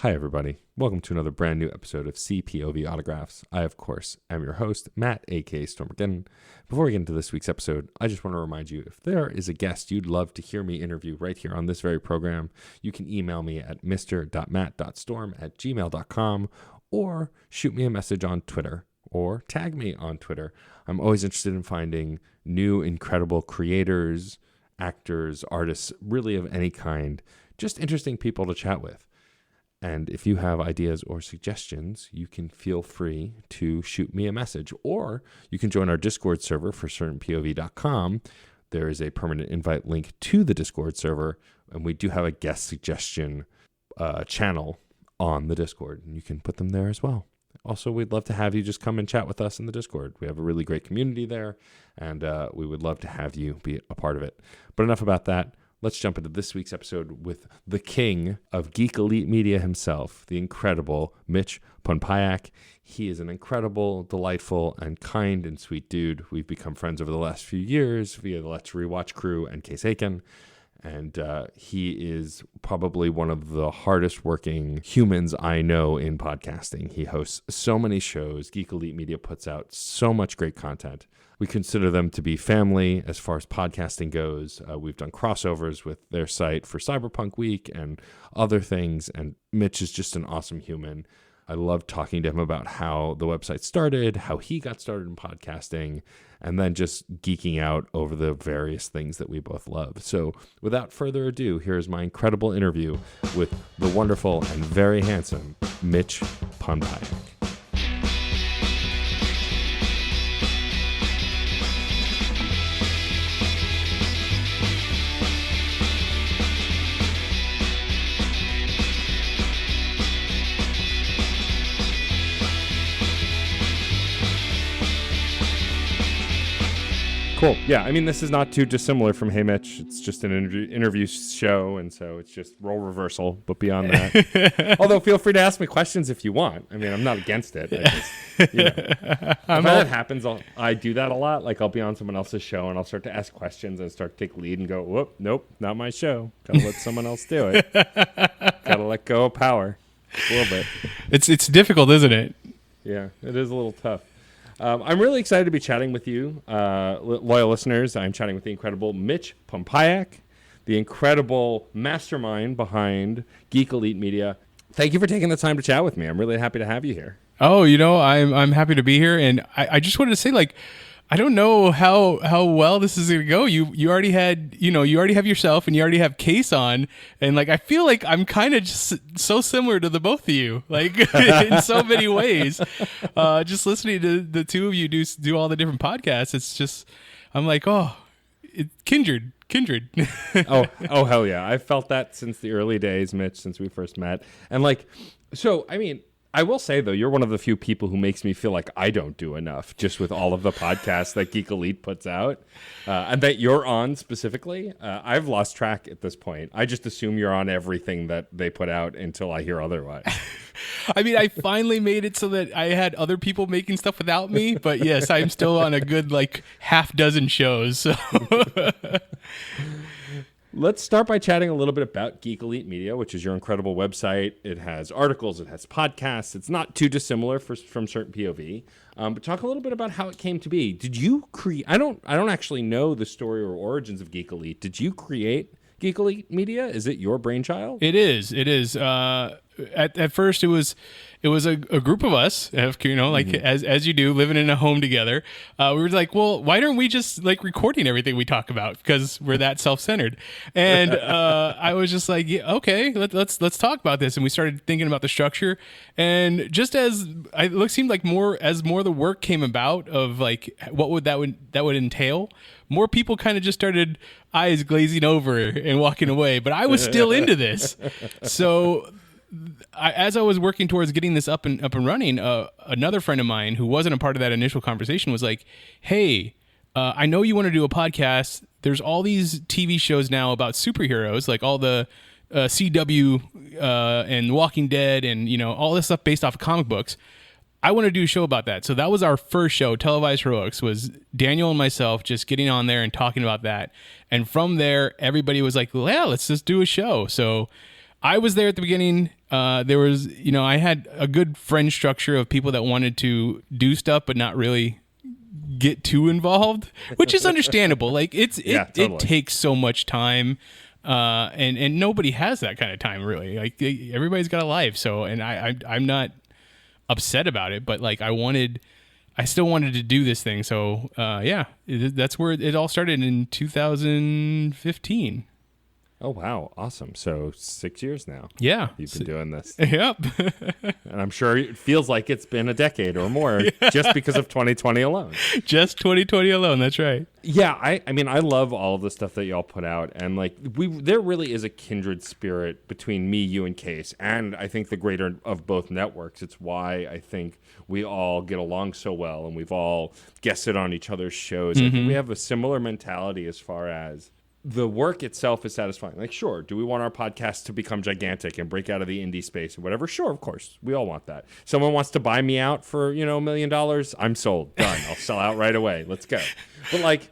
Hi, everybody. Welcome to another brand new episode of CPOV Autographs. I, of course, am your host, Matt, a.k.a. Stormageddon. Before we get into this week's episode, I just want to remind you, if there is a guest you'd love to hear me interview right here on this very program, you can email me at mr.matt.storm@gmail.com or shoot me a message on Twitter or tag me on Twitter. I'm always interested in finding new, incredible creators, actors, artists, really of any kind, just interesting people to chat with. And if you have ideas or suggestions, you can feel free to shoot me a message, or you can join our Discord server for certainpov.com. There is a permanent invite link to the Discord server, and we do have a guest suggestion channel on the Discord, and you can put them there as well. Also, we'd love to have you just come and chat with us in the Discord. We have a really great community there, and we would love to have you be a part of it. But enough about that. Let's jump into this week's episode with the king of Geek Elite Media himself, the incredible Mitch Punpayuk. He is an incredible, delightful, and kind and sweet dude. We've become friends over the last few years via the Let's Rewatch crew and Case Aiken. And he is probably one of the hardest working humans I know in podcasting. He hosts so many shows. Geek Elite Media puts out so much great content. We consider them to be family as far as podcasting goes. We've done crossovers with their site for Cyberpunk Week and other things. And Mitch is just an awesome human. I love talking to him about how the website started, how he got started in podcasting, and then just geeking out over the various things that we both love. So without further ado, here's my incredible interview with the wonderful and very handsome Mitch Punpayuk. Cool. Yeah, I mean, this is not too dissimilar from Hey Mitch. It's just an interview show, and so it's just role reversal. But beyond that, although feel free to ask me questions if you want. I mean, I'm not against it. I just, if that happens, I do that a lot. Like, I'll be on someone else's show, and I'll start to ask questions and start to take lead and go, whoop, nope, not my show. Gotta let someone else do it. Gotta let go of power a little bit. It's difficult, isn't it? Yeah, it is a little tough. I'm really excited to be chatting with you, loyal listeners. I'm chatting with the incredible Mitch Punpayuk, the incredible mastermind behind Geek Elite Media. Thank you for taking the time to chat with me. I'm really happy to have you here. Oh, I'm happy to be here, and I just wanted to say, like, I don't know how well this is going to go. You already had, you already have yourself, and you already have Case on, and like I feel like I'm kind of just so similar to the both of you, like in so many ways. Just listening to the two of you do all the different podcasts, it's just I'm like, kindred. oh hell yeah! I've felt that since the early days, Mitch, since we first met, and like, so I mean. I will say, though, you're one of the few people who makes me feel like I don't do enough just with all of the podcasts that Geek Elite puts out and that you're on specifically. I've lost track at this point. I just assume you're on everything that they put out until I hear otherwise. I mean, I finally made it so that I had other people making stuff without me. But yes, I'm still on a good like half dozen shows. So. Let's start by chatting a little bit about Geek Elite Media, which is your incredible website. It has articles, it has podcasts. It's not too dissimilar from Certain POV. But talk a little bit about how it came to be. Did you create? I don't actually know the story or origins of Geek Elite. Did you create Geek Elite Media? Is it your brainchild? It is. At first, it was a group of us, like as you do, living in a home together. We were like, well, why aren't we just like recording everything we talk about because we're that self-centered? And I was just like, yeah, okay, let's talk about this. And we started thinking about the structure. And just as it seemed like more the work came about of like what would that would entail, more people kind of just started eyes glazing over and walking away. But I was still into this, so. As I was working towards getting this up and running, another friend of mine who wasn't a part of that initial conversation was like, "Hey, I know you want to do a podcast. There's all these TV shows now about superheroes, like all the CW and Walking Dead, and all this stuff based off of comic books. I want to do a show about that." So that was our first show, Televised Heroics, was Daniel and myself just getting on there and talking about that. And from there, everybody was like, well, yeah, let's just do a show. So I was there at the beginning. there was, I had a good friend structure of people that wanted to do stuff, but not really get too involved, which is understandable. Like Totally. it takes so much time. And nobody has that kind of time really. Like everybody's got a life. So, and I'm not upset about it, but like I still wanted to do this thing. So, that's where it all started in 2015. Oh, wow. Awesome. So 6 years now. Yeah. You've been doing this. Yep. And I'm sure it feels like it's been a decade or more just because of 2020 alone. Just 2020 alone. That's right. Yeah. I mean, I love all of the stuff that y'all put out. And like, there really is a kindred spirit between me, you, and Case. And I think the greater of both networks. It's why I think we all get along so well and we've all guested on each other's shows. I think we have a similar mentality as far as the work itself is satisfying. Like, sure, do we want our podcast to become gigantic and break out of the indie space or whatever? Sure, of course. We all want that. Someone wants to buy me out for, $1 million. I'm sold. Done. I'll sell out right away. Let's go. But like,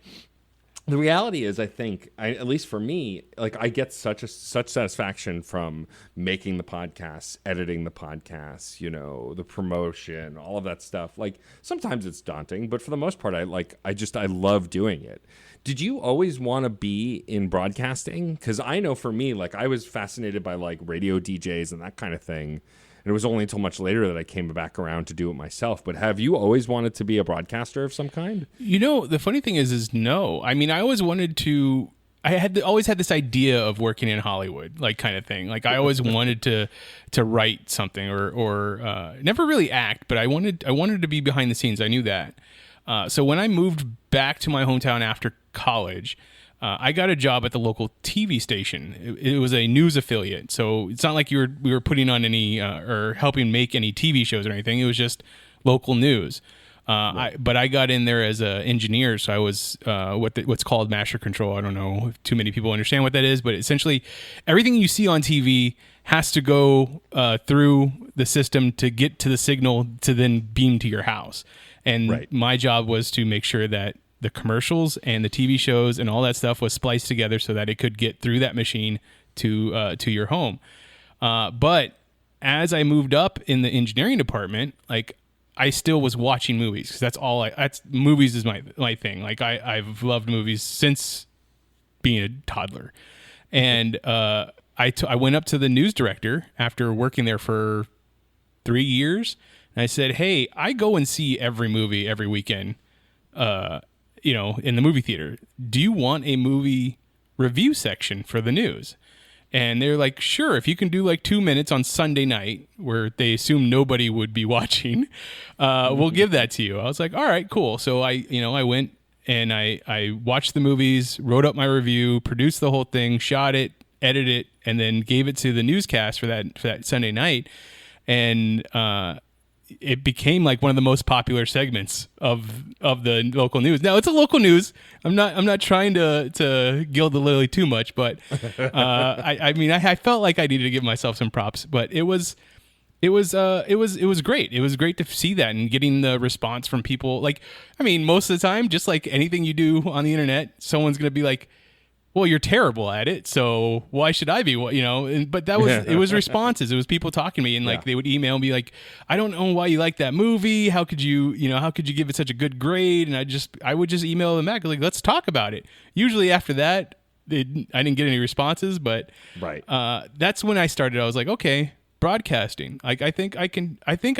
the reality is, I think, at least for me, like I get such satisfaction from making the podcasts, editing the podcasts, the promotion, all of that stuff. Like sometimes it's daunting, but for the most part, I love doing it. Did you always want to be in broadcasting? Because I know for me, like I was fascinated by like radio DJs and that kind of thing. And it was only until much later that I came back around to do it myself. But have you always wanted to be a broadcaster of some kind? The funny thing is no. I mean, I always wanted to. Always had this idea of working in Hollywood, like kind of thing. Like I always wanted to write something or never really act, but I wanted to be behind the scenes. I knew that. So when I moved back to my hometown after college, I got a job at the local TV station. It was a news affiliate, so it's not like we were putting on any or helping make any TV shows or anything. It was just local news. Right. But I got in there as an engineer, so I was what's called master control. I don't know if too many people understand what that is, but essentially everything you see on TV has to go through the system to get to the signal to then beam to your house. And my job was to make sure that the commercials and the TV shows and all that stuff was spliced together so that it could get through that machine to your home. But as I moved up in the engineering department, like I still was watching movies because that's movies is my thing. Like I've loved movies since being a toddler. And I went up to the news director after working there for 3 years. And I said, hey, I go and see every movie every weekend, in the movie theater. Do you want a movie review section for the news? And they're like, sure, if you can do like 2 minutes on Sunday night where they assume nobody would be watching, we'll give that to you. I was like, all right, cool. So I went and I watched the movies, wrote up my review, produced the whole thing, shot it, edited it, and then gave it to the newscast for that Sunday night. And it became like one of the most popular segments of the local news. Now it's a local news. I'm not trying to gild the lily too much, but I felt like I needed to give myself some props. But it was great. It was great to see that and getting the response from people. Like, I mean, most of the time, just like anything you do on the internet, someone's gonna be like, well, you're terrible at it, so why should I be? But that was it was responses. It was people talking to me, and like they would email me like, I don't know why you like that movie. How could you give it such a good grade? And I would just email them back like, let's talk about it. Usually after that, I didn't get any responses, but that's when I started. I was like, okay, broadcasting. Like I think I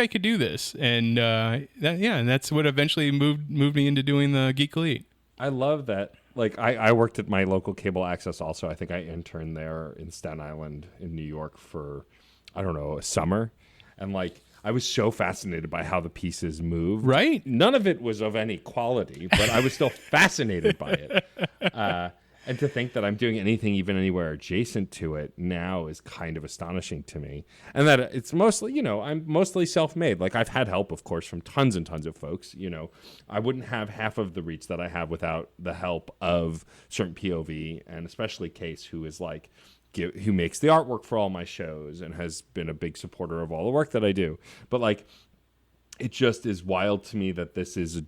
could do this, and and that's what eventually moved me into doing the Geek Elite. I love that. Like I worked at my local cable access also. I think I interned there in Staten Island in New York for, I don't know, a summer. And like I was so fascinated by how the pieces moved. Right. None of it was of any quality, but I was still fascinated by it. And to think that I'm doing anything even anywhere adjacent to it now is kind of astonishing to me. And that it's mostly, I'm mostly self-made. Like I've had help, of course, from tons and tons of folks. I wouldn't have half of the reach that I have without the help of certain POV, and especially Case, who is like, who makes the artwork for all my shows and has been a big supporter of all the work that I do. But like, it just is wild to me that this is,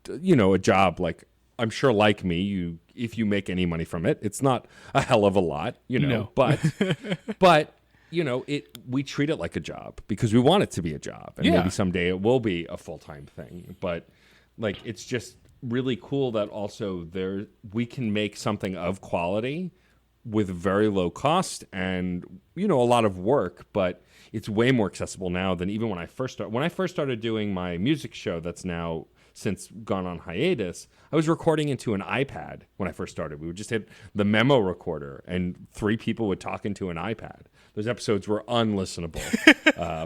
a job like, I'm sure like me, if you make any money from it, it's not a hell of a lot, No. but we treat it like a job because we want it to be a job, and maybe someday it will be a full-time thing. But like, it's just really cool that also we can make something of quality with very low cost and a lot of work, but it's way more accessible now than even when I first started. When I first started doing my music show, that's now since gone on hiatus, I was recording into an iPad when I first started. We would just hit the memo recorder and 3 people would talk into an iPad. Those episodes were unlistenable.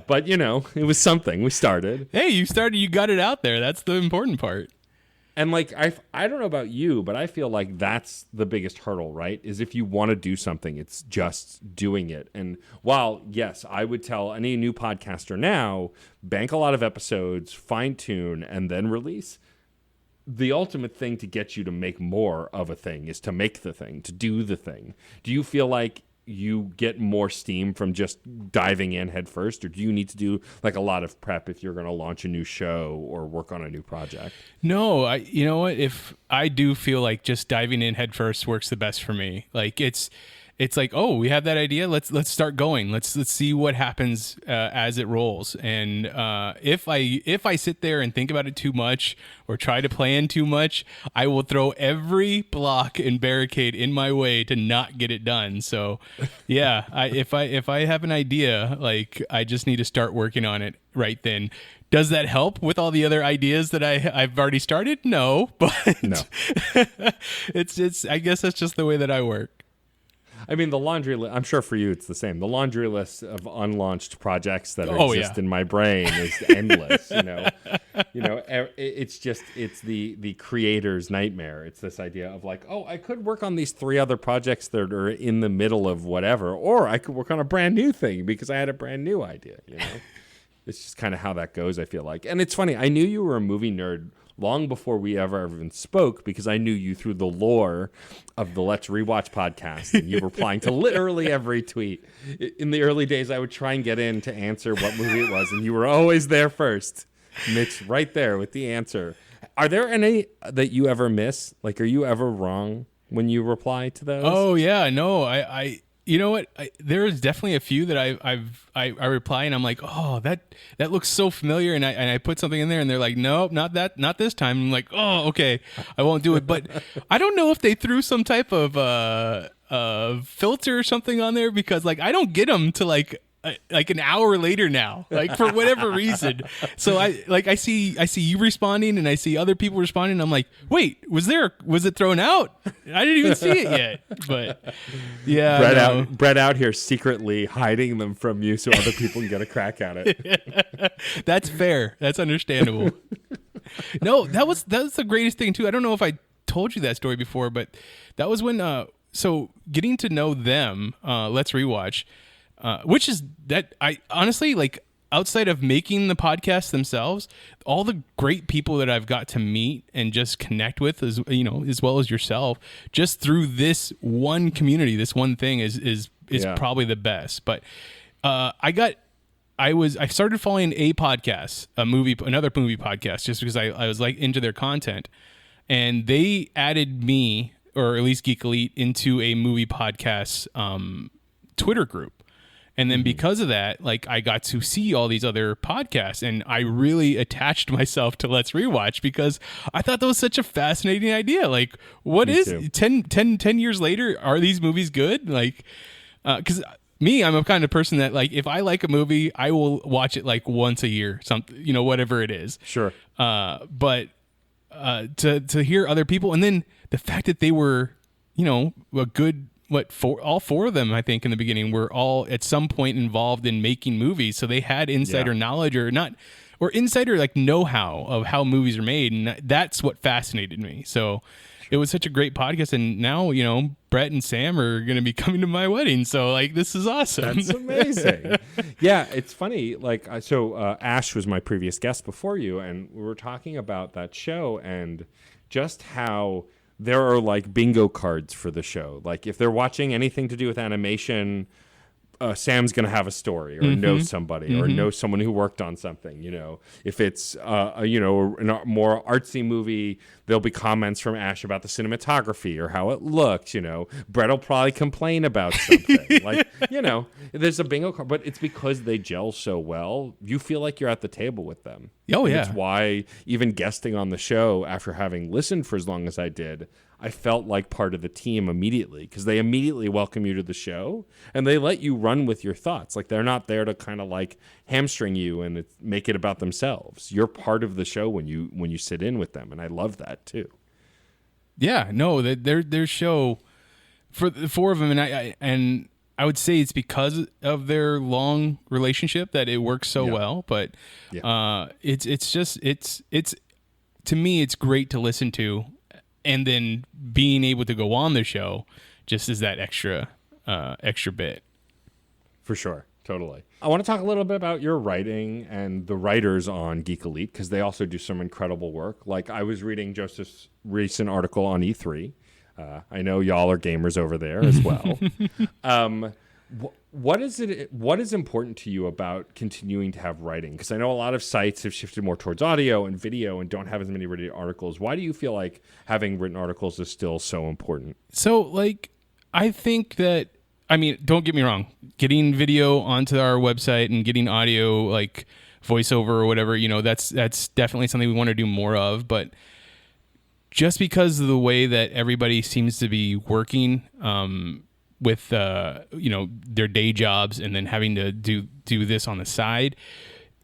But, it was something. We started. Hey, you started. You got it out there. That's the important part. And like, I don't know about you, but I feel like that's the biggest hurdle, right? Is if you want to do something, it's just doing it. And while, yes, I would tell any new podcaster now, bank a lot of episodes, fine tune, and then release. The ultimate thing to get you to make more of a thing is to make the thing, to do the thing. Do you feel like you get more steam from just diving in head first, or do you need to do like a lot of prep if you're going to launch a new show or work on a new project? No, you know what? If I do feel like just diving in head first works the best for me. Like it's like, oh, we have that idea. Let's start going. Let's see what happens as it rolls. And if I sit there and think about it too much or try to plan too much, I will throw every block and barricade in my way to not get it done. So, yeah, if I have an idea, like, I just need to start working on it right then. Does that help with all the other ideas that I've already started? No, but no. it's I guess that's just the way that I work. I mean, the laundry list, I'm sure for you it's the same. The laundry list of unlaunched projects that exist in my brain is endless. It's the creator's nightmare. It's this idea of like, oh, I could work on these 3 other projects that are in the middle of whatever, or I could work on a brand new thing because I had a brand new idea. It's just kind of how that goes, I feel like. And it's funny, I knew you were a movie nerd long before we ever even spoke because I knew you through the lore of the Let's Rewatch podcast, and you were replying to literally every tweet. In the early days, I would try and get in to answer what movie it was, and you were always there first. Mitch, right there with the answer. Are there any that you ever miss? Like, are you ever wrong when you reply to those? Oh, yeah, no, I you know what? There's definitely a few that I reply and I'm like, oh, that looks so familiar, and I put something in there and they're like, nope, not this time. I'm like, oh, okay, I won't do it. But I don't know if they threw some type of filter or something on there, because like I don't get them to like an hour later now, like for whatever reason. So I see you responding and I see other people responding. And I'm like, wait, was it thrown out? I didn't even see it yet. But yeah, Brett out here secretly hiding them from you so other people can get a crack at it. That's fair. That's understandable. No, that was the greatest thing too. I don't know if I told you that story before, but that was when so getting to know them, Let's Rewatch. Which is that I honestly, like, outside of making the podcast themselves, all the great people that I've got to meet and just connect with, as well as yourself, just through this one community, this one thing is probably the best. But I started following a podcast, another movie podcast, just because I was like into their content, and they added me, or at least Geek Elite, into a movie podcast Twitter group. And then because of that, like, I got to see all these other podcasts, and I really attached myself to Let's Rewatch because I thought that was such a fascinating idea. Like, what Me is too. 10 years later? Are these movies good? Like, because I'm a kind of person that, like, if I like a movie, I will watch it like once a year, whatever it is. Sure. But to hear other people, and then the fact that they were, a good. All 4 of them, I think, in the beginning were all at some point involved in making movies. So they had insider knowledge or insider like know-how of how movies are made. And that's what fascinated me. So it was such a great podcast. And now, Brett and Sam are going to be coming to my wedding. So like, this is awesome. That's amazing. Yeah, it's funny. Like, Ash was my previous guest before you, and we were talking about that show and just how there are like bingo cards for the show. Like, if they're watching anything to do with animation, Sam's going to have a story or know somebody or know someone who worked on something. If it's a more artsy movie, there'll be comments from Ash about the cinematography or how it looks. Brett will probably complain about something. There's a bingo card, but it's because they gel so well. You feel like you're at the table with them. Oh yeah, that's why even guesting on the show after having listened for as long as I did, I felt like part of the team immediately, because they immediately welcome you to the show and they let you run with your thoughts. Like, they're not there to kind of like hamstring you and make it about themselves. You're part of the show when you sit in with them, and I love that too. Yeah, no, their show, for the four of them, and I would say it's because of their long relationship that it works so well. But it's to me, it's great to listen to. And then being able to go on the show just is that extra bit. For sure. Totally. I want to talk a little bit about your writing and the writers on Geek Elite, because they also do some incredible work. Like, I was reading Joseph's recent article on E3. I know y'all are gamers over there as well. What is important to you about continuing to have writing? Because I know a lot of sites have shifted more towards audio and video and don't have as many written articles. Why do you feel like having written articles is still so important? So, I think that, don't get me wrong, getting video onto our website and getting audio, like voiceover or whatever, that's definitely something we want to do more of. But just because of the way that everybody seems to be working, with their day jobs and then having to do this on the side,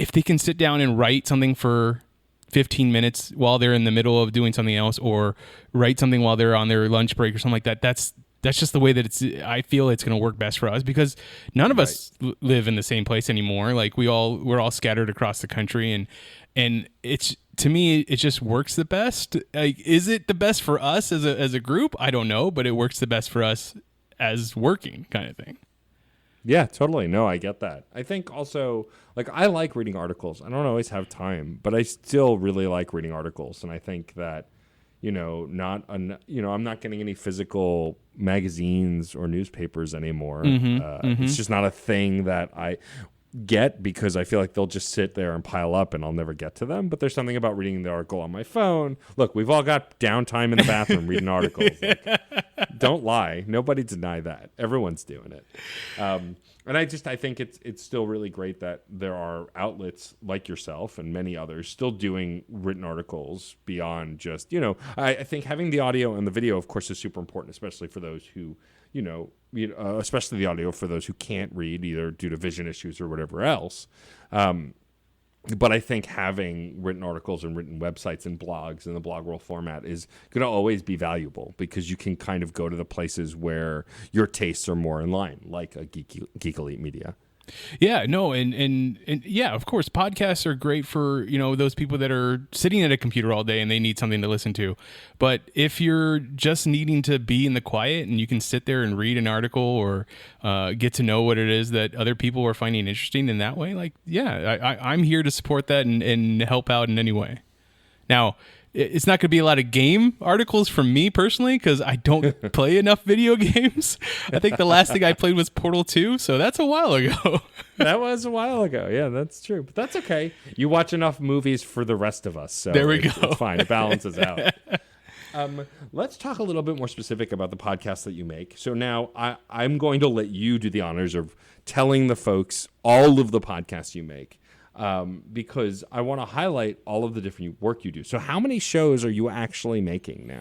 if they can sit down and write something for 15 minutes while they're in the middle of doing something else, or write something while they're on their lunch break or something like that, that's just the way that I feel it's going to work best for us, because none of us live in the same place anymore. Like, we're all scattered across the country, and it's, to me, it just works the best. Like, is it the best for us as a group? I don't know, but it works the best for us as working, kind of thing. Yeah, totally. No, I get that. I think also, I like reading articles. I don't always have time, but I still really like reading articles. And I think that, I'm not getting any physical magazines or newspapers anymore. It's just not a thing that I get, because I feel like they'll just sit there and pile up and I'll never get to them. But there's something about reading the article on my phone. Look, we've all got downtime in the bathroom reading articles. Don't lie. Nobody deny that. Everyone's doing it. And I think it's still really great that there are outlets like yourself and many others still doing written articles beyond just, I think having the audio and the video, of course, is super important, especially for those who, especially the audio for those who can't read, either due to vision issues or whatever else. But I think having written articles and written websites and blogs in the blog world format is going to always be valuable, because you can kind of go to the places where your tastes are more in line, like a Geek Elite Media. Yeah, no, and yeah, of course, podcasts are great for, those people that are sitting at a computer all day and they need something to listen to. But if you're just needing to be in the quiet and you can sit there and read an article or get to know what it is that other people are finding interesting in that way, I'm here to support that and help out in any way. Now, it's not going to be a lot of game articles from me personally, because I don't play enough video games. I think the last thing I played was Portal 2, so that's a while ago. That was a while ago. Yeah, that's true. But that's okay. You watch enough movies for the rest of us, so there we go. It's fine. It balances out. Let's talk a little bit more specific about the podcast that you make. So now I'm going to let you do the honors of telling the folks all of the podcasts you make. Because I want to highlight all of the different work you do. So how many shows are you actually making now?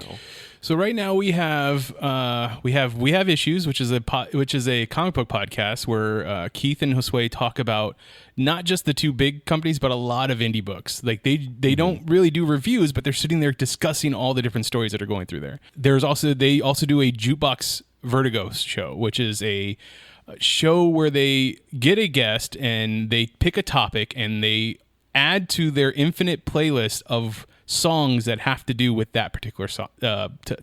So right now we have Issues, which is a comic book podcast where Keith and Josue talk about not just the two big companies, but a lot of indie books. Like they don't really do reviews, but they're sitting there discussing all the different stories that are going through there. They also do a Jukebox Vertigo show, which is a show where they get a guest and they pick a topic and they add to their infinite playlist of songs that have to do with that particular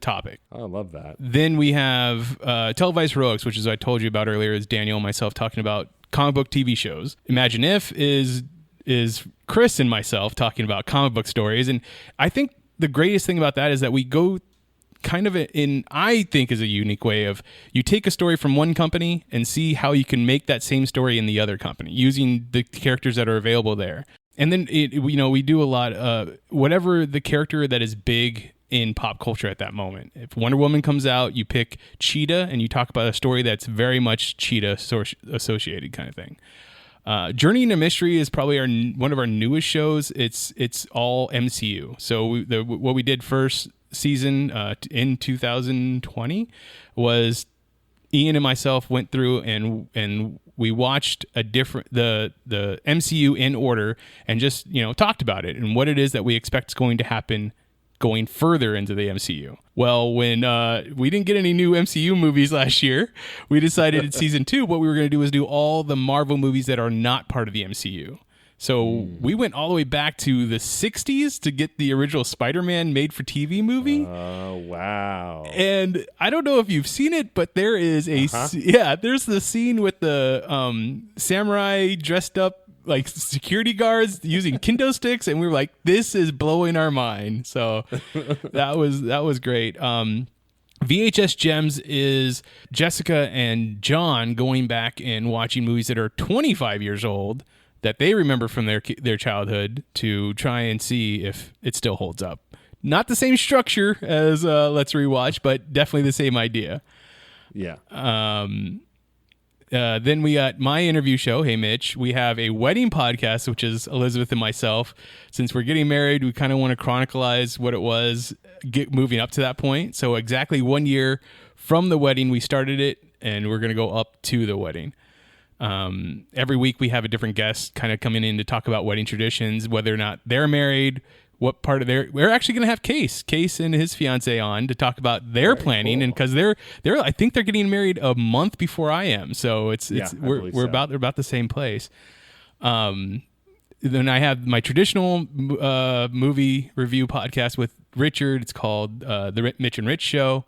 topic. I love that. Then we have Televised Heroics, which is I told you about earlier, is Daniel and myself talking about comic book TV shows. Imagine If is Chris and myself talking about comic book stories. And I think the greatest thing about that is that we go kind of I think is a unique way of you take a story from one company and see how you can make that same story in the other company using the characters that are available there. And then, we do a lot, whatever the character that is big in pop culture at that moment. If Wonder Woman comes out, you pick Cheetah and you talk about a story that's very much Cheetah associated kind of thing. Journey into Mystery is probably one of our newest shows. It's all MCU. So what we did first season in 2020 was Ian and myself went through and we watched the MCU in order and just talked about it and what it is that we expect is going to happen going further into the MCU. Well, when we didn't get any new MCU movies last year, we decided in season 2 what we were going to do was do all the Marvel movies that are not part of the MCU. So we went all the way back to the 60s to get the original Spider-Man made-for-TV movie. Oh, wow. And I don't know if you've seen it, but there is there's the scene with the samurai dressed up like security guards using kendo sticks, and we were like, this is blowing our mind. So that was great. VHS Gems is Jessica and John going back and watching movies that are 25 years old that they remember from their childhood to try and see if it still holds up. Not the same structure as Let's Rewatch, but definitely the same idea. Yeah. Then we got my interview show, Hey Mitch. We have a wedding podcast, which is Elizabeth and myself. Since we're getting married, we kind of want to chronicleize what it was moving up to that point. So exactly 1 year from the wedding, we started it, and we're going to go up to the wedding. Every week we have a different guest kind of coming in to talk about wedding traditions, whether or not they're married, what part of we're actually going to have Case and his fiance on to talk about their planning. Cool. And cause they're, I think they're getting married a month before I am. So we're about the same place. Then I have my traditional, movie review podcast with Richard. It's called, the Mitch and Rich Show.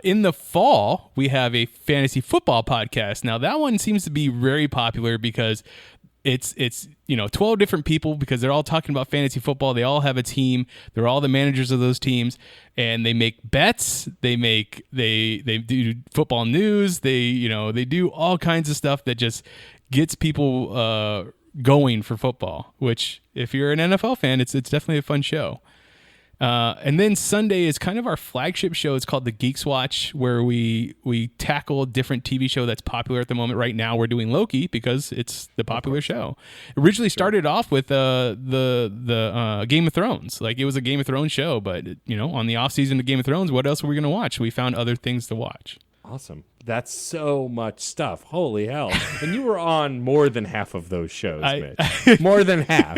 In the fall, we have a fantasy football podcast. Now that one seems to be very popular because it's 12 different people because they're all talking about fantasy football. They all have a team. They're all the managers of those teams, and they make bets. They do football news. They do all kinds of stuff that just gets people going for football, which if you're an NFL fan, it's definitely a fun show. And then Sunday is kind of our flagship show. It's called the Geeks Watch, where we tackle a different TV show that's popular at the moment. Right now, we're doing Loki because it's the popular show. It originally started off with the Game of Thrones. Like, it was a Game of Thrones show, but on the off season of Game of Thrones, what else were we going to watch? We found other things to watch. Awesome. That's so much stuff. Holy hell. And you were on more than half of those shows, Mitch. More than half.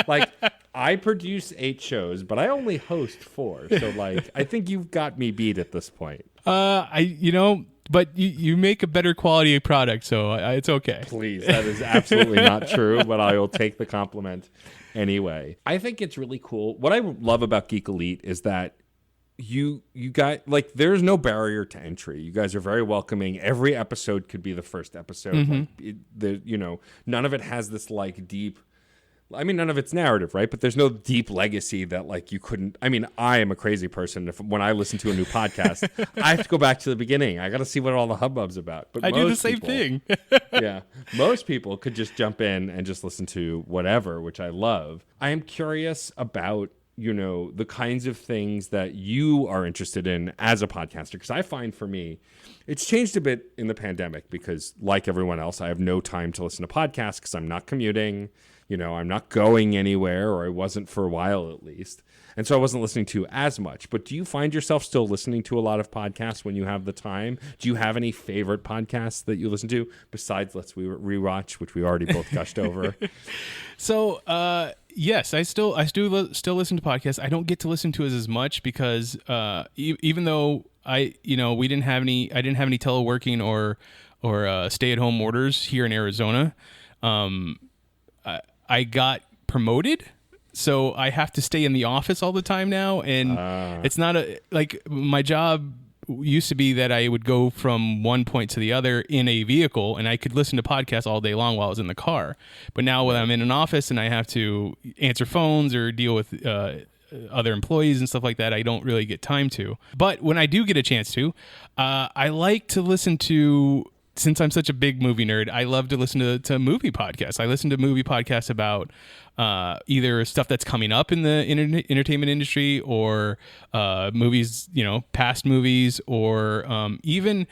Like, I produce 8 shows, but I only host 4. So, I think you've got me beat at this point. But you make a better quality product, so it's okay. Please, that is absolutely not true, but I will take the compliment anyway. I think it's really cool. What I love about Geek Elite is that you got, there's no barrier to entry. You guys are very welcoming. Every episode could be the first episode. Mm-hmm. None of it has this deep, none of it's narrative, right? But there's no deep legacy that you couldn't. I am a crazy person. When I listen to a new podcast, I have to go back to the beginning. I got to see what all the hubbub's about. But I do the same thing. Yeah. Most people could just jump in and just listen to whatever, which I love. I am curious about the kinds of things that you are interested in as a podcaster. Because I find for me, it's changed a bit in the pandemic because, like everyone else, I have no time to listen to podcasts because I'm not commuting. I'm not going anywhere, or I wasn't for a while at least. And so I wasn't listening to as much. But do you find yourself still listening to a lot of podcasts when you have the time? Do you have any favorite podcasts that you listen to besides Let's Rewatch, which we already both gushed over? So, yes, I still listen to podcasts. I don't get to listen to it as much because even though I didn't have any teleworking or stay-at-home orders here in Arizona, I got promoted, so I have to stay in the office all the time now, and it's not my job used to be that I would go from one point to the other in a vehicle, and I could listen to podcasts all day long while I was in the car. But now when I'm in an office and I have to answer phones or deal with other employees and stuff like that, I don't really get time to. But when I do get a chance to, I like to listen to. Since I'm such a big movie nerd, I love to listen to movie podcasts. I listen to movie podcasts about either stuff that's coming up in the entertainment industry or movies, past movies, or even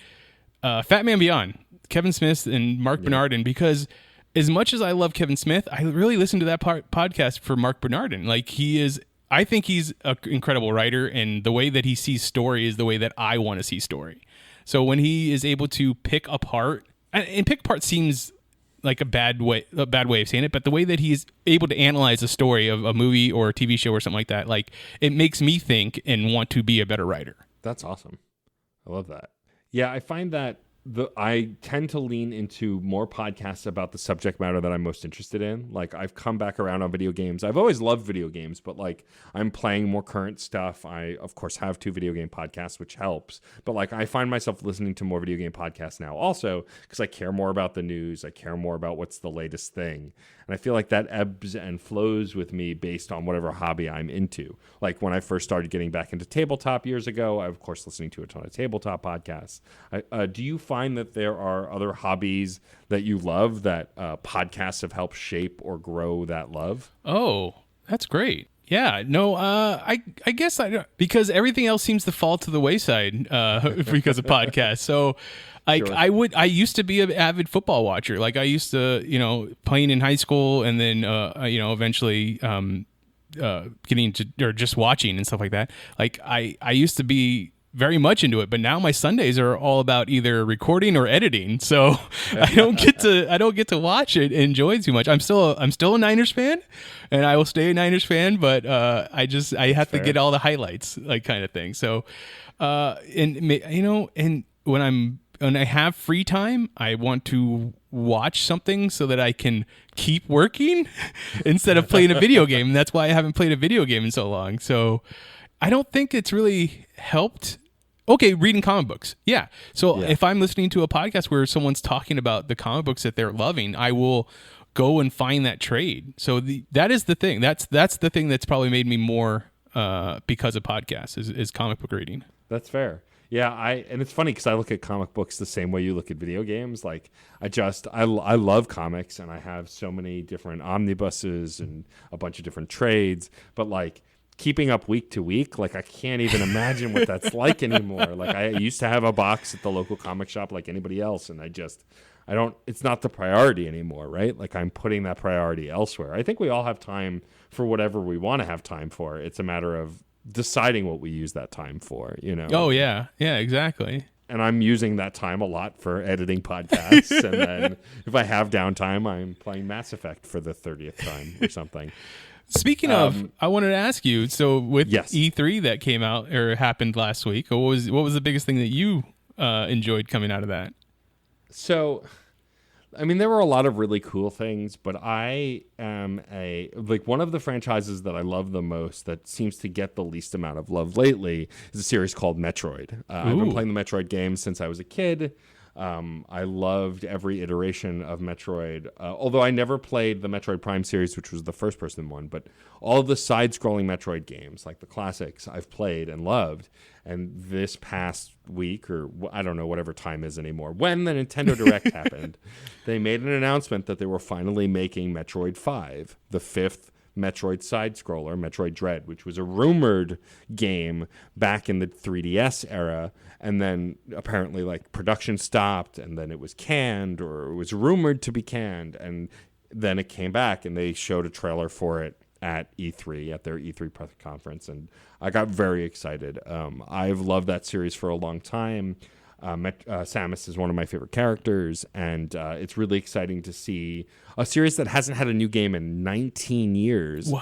Fat Man Beyond, Kevin Smith and Mark Bernardin, because as much as I love Kevin Smith, I really listen to that podcast for Mark Bernardin. Like I think he's an incredible writer, and the way that he sees story is the way that I want to see story. So when he is able to pick apart, and pick apart seems like a bad way of saying it, but the way that he's able to analyze a story of a movie or a TV show or something like that, like it makes me think and want to be a better writer. That's awesome. I love that. Yeah, I find that I tend to lean into more podcasts about the subject matter that I'm most interested in. Like I've come back around on video games. I've always loved video games, but like I'm playing more current stuff. I of course have 2 video game podcasts, which helps. But like I find myself listening to more video game podcasts now also because I care more about the news. I care more about what's the latest thing. And I feel like that ebbs and flows with me based on whatever hobby I'm into. Like when I first started getting back into tabletop years ago, I of course listening to a ton of tabletop podcasts. Do you find that there are other hobbies that you love that podcasts have helped shape or grow that love? Oh, that's great. Yeah, no, I guess I don't, because everything else seems to fall to the wayside because of podcasts. So like Sure. I used to be an avid football watcher. Like I used to, playing in high school and then, eventually getting to, or just watching and stuff like that. Like I used to be very much into it, but now my Sundays are all about either recording or editing. So I don't get to watch it and enjoy it too much. I'm still a Niners fan, and I will stay a Niners fan, but I have to get all the highlights, like kind of thing. So and when I have free time, I want to watch something so that I can keep working instead of playing a video game. And that's why I haven't played a video game in so long. So I don't think it's really helped. Okay, reading comic books. Yeah. So if I'm listening to a podcast where someone's talking about the comic books that they're loving, I will go and find that trade. So that is the thing. That's the thing that's probably made me more because of podcasts is comic book reading. That's fair. Yeah, and it's funny because I look at comic books the same way you look at video games. Like I love comics, and I have so many different omnibuses and a bunch of different trades. But like keeping up week to week, like I can't even imagine what that's like anymore. Like I used to have a box at the local comic shop like anybody else, and I don't. It's not the priority anymore, right? Like I'm putting that priority elsewhere. I think we all have time for whatever we want to have time for. It's a matter of deciding what we use that time for, Oh yeah, exactly. And I'm using that time a lot for editing podcasts, and then if I have downtime, I'm playing Mass Effect for the 30th time or something. Speaking of, I wanted to ask you. So with Yes. E3 that came out or happened last week, what was the biggest thing that you enjoyed coming out of that? So, I mean, there were a lot of really cool things, but I am one of the franchises that I love the most that seems to get the least amount of love lately is a series called Metroid. I've been playing the Metroid games since I was a kid. I loved every iteration of Metroid, although I never played the Metroid Prime series, which was the first-person one, but all of the side-scrolling Metroid games, like the classics, I've played and loved. And this past week, or I don't know, whatever time is anymore, when the Nintendo Direct happened, they made an announcement that they were finally making Metroid 5, the 5th Metroid side-scroller, Metroid Dread, which was a rumored game back in the 3DS era, and then apparently like production stopped, and then it was canned, or it was rumored to be canned, and then it came back, and they showed a trailer for it at E3, at their E3 press conference, and I got very excited. I've loved that series for a long time. Samus is one of my favorite characters, and it's really exciting to see a series that hasn't had a new game in 19 years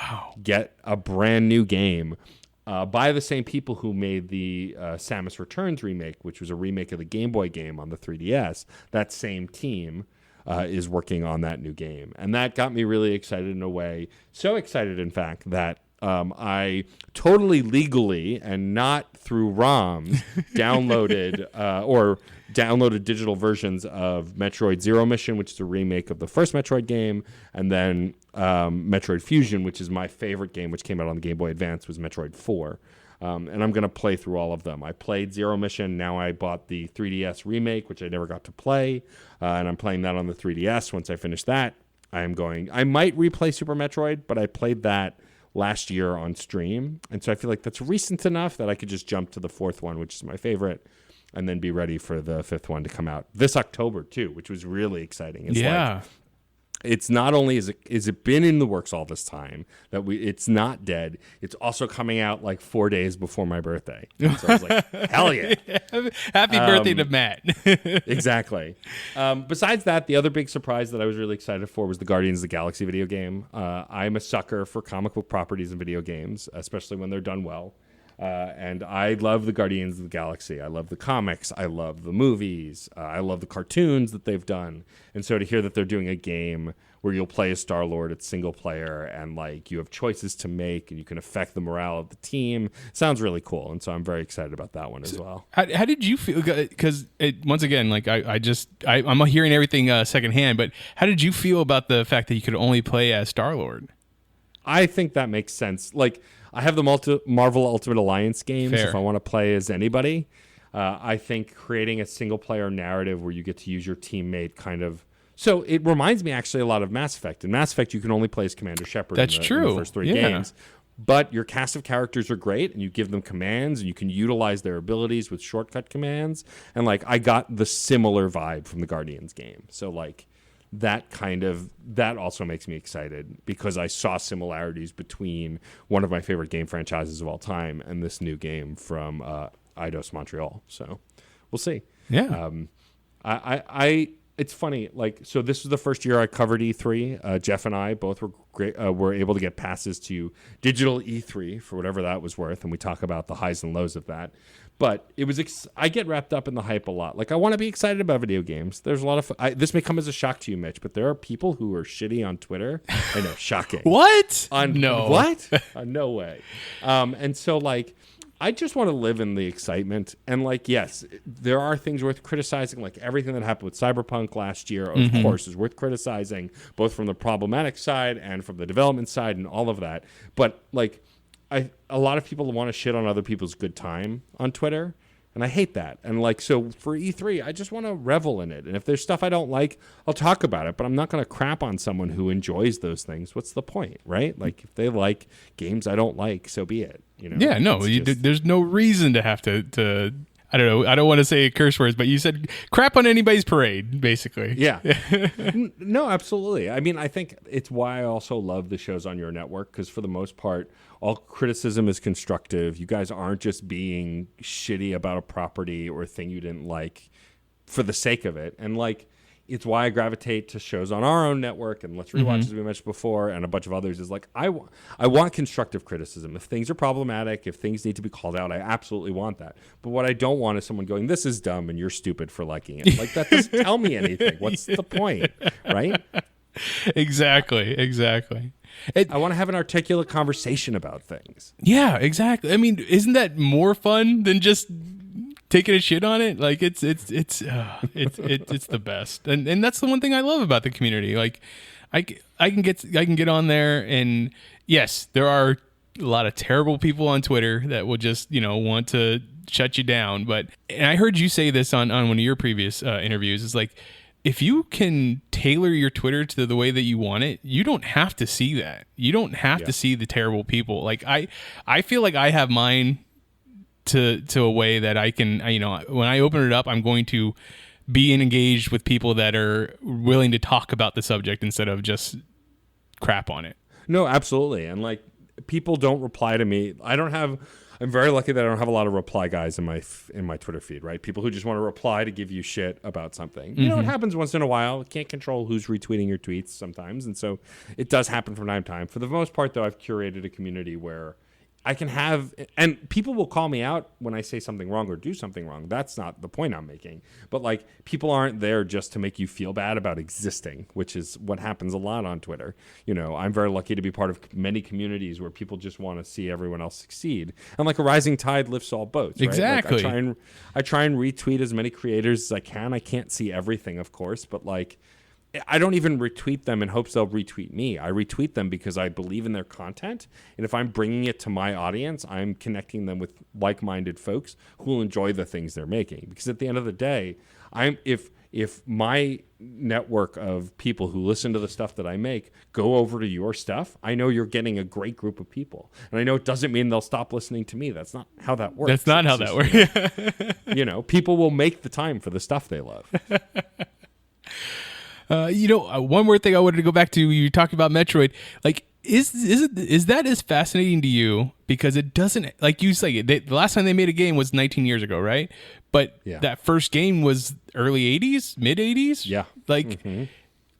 get a brand new game by the same people who made the Samus Returns remake, which was a remake of the Game Boy game on the 3DS. That same team is working on that new game, and that got me really excited in a way. So excited, in fact, that I totally legally and not through ROMs downloaded digital versions of Metroid Zero Mission, which is a remake of the first Metroid game, and then Metroid Fusion, which is my favorite game, which came out on the Game Boy Advance, was Metroid 4. And I'm going to play through all of them. I played Zero Mission. Now I bought the 3DS remake, which I never got to play. And I'm playing that on the 3DS. Once I finish that, I might replay Super Metroid, but I played that last year on stream. And so I feel like that's recent enough that I could just jump to the fourth one, which is my favorite, and then be ready for the fifth one to come out this October too, which was really exciting. It's like, it's not only is it been in the works all this time that it's not dead. It's also coming out like 4 days before my birthday. And so I was like, hell yeah! Happy birthday to Matt. Exactly. Besides that, the other big surprise that I was really excited for was the Guardians of the Galaxy video game. I'm a sucker for comic book properties in video games, especially when they're done well. And I love the Guardians of the Galaxy. I love the comics. I love the movies. I love the cartoons that they've done. And so to hear that they're doing a game where you'll play as Star-Lord, it's single player, and like you have choices to make and you can affect the morale of the team, sounds really cool. And so I'm very excited about that one as well. How did you feel? Because once again, like I'm hearing everything secondhand, but how did you feel about the fact that you could only play as Star-Lord? I think that makes sense. Like, I have the Marvel Ultimate Alliance games. Fair. If I want to play as anybody, I think creating a single-player narrative where you get to use your teammate kind of... So it reminds me actually a lot of Mass Effect. In Mass Effect, you can only play as Commander Shepard in the first three games. But your cast of characters are great, and you give them commands, and you can utilize their abilities with shortcut commands. And, like, I got the similar vibe from the Guardians game. So, like... that also makes me excited because I saw similarities between one of my favorite game franchises of all time and this new game from Eidos Montreal. So we'll see. Yeah. It's funny. Like, so this was the first year I covered E3. Jeff and I both were great. Were able to get passes to digital E3 for whatever that was worth. And we talk about the highs and lows of that. But it was. I get wrapped up in the hype a lot. Like, I want to be excited about video games. There's a lot of. This may come as a shock to you, Mitch, but there are people who are shitty on Twitter. I know, shocking. What? No. What? No way. And so, like, I just want to live in the excitement. And, like, yes, there are things worth criticizing. Like, everything that happened with Cyberpunk last year, of course, is worth criticizing, both from the problematic side and from the development side and all of that. But, like, a lot of people want to shit on other people's good time on Twitter, and I hate that. And, like, so for E3, I just want to revel in it. And if there's stuff I don't like, I'll talk about it, but I'm not going to crap on someone who enjoys those things. What's the point, right? Like, if they like games I don't like, so be it. You know? Yeah, no, there's no reason to have to I don't know. I don't want to say curse words, but you said crap on anybody's parade, basically. Yeah. No, absolutely. I mean, I think it's why I also love the shows on your network, because for the most part, all criticism is constructive. You guys aren't just being shitty about a property or a thing you didn't like for the sake of it. And, like, it's why I gravitate to shows on our own network and Let's Rewatch, as we mentioned before, and a bunch of others, is like, I want constructive criticism. If things are problematic, if things need to be called out, I absolutely want that. But what I don't want is someone going, this is dumb and you're stupid for liking it. Like, that doesn't tell me anything. What's the point, right? Exactly. I want to have an articulate conversation about things. Yeah, exactly. I mean, isn't that more fun than just taking a shit on it? Like, it's the best, and that's the one thing I love about the community. Like, I can get on there, and yes, there are a lot of terrible people on Twitter that will just want to shut you down. But, and I heard you say this on one of your previous interviews, is like, if you can tailor your Twitter to the way that you want it, you don't have to see that. You don't have to see the terrible people. Like, I feel like I have mine to a way that I can, when I open it up, I'm going to be engaged with people that are willing to talk about the subject instead of just crap on it. No, absolutely. And, like, people don't reply to me. I'm very lucky that I don't have a lot of reply guys in my Twitter feed, right? People who just want to reply to give you shit about something. You know, it happens once in a while. Can't control who's retweeting your tweets sometimes. And so it does happen from time to time. For the most part, though, I've curated a community where I can have, and people will call me out when I say something wrong or do something wrong. That's not the point I'm making. But like, people aren't there just to make you feel bad about existing, which is what happens a lot on Twitter. You know, I'm very lucky to be part of many communities where people just want to see everyone else succeed. And like a rising tide lifts all boats. Right? Exactly. Like I try and retweet as many creators as I can. I can't see everything, of course, but like, I don't even retweet them in hopes they'll retweet me. I retweet them because I believe in their content. And if I'm bringing it to my audience, I'm connecting them with like-minded folks who will enjoy the things they're making. Because at the end of the day, if my network of people who listen to the stuff that I make go over to your stuff, I know you're getting a great group of people. And I know it doesn't mean they'll stop listening to me. That's not how that works. That's not how that works. You know, people will make the time for the stuff they love. One more thing I wanted to go back to. You talked about Metroid. Like, is that as fascinating to you? Because it doesn't, like you say, the last time they made a game was 19 years ago, right? But that first game was early 80s, mid 80s. Yeah. Like,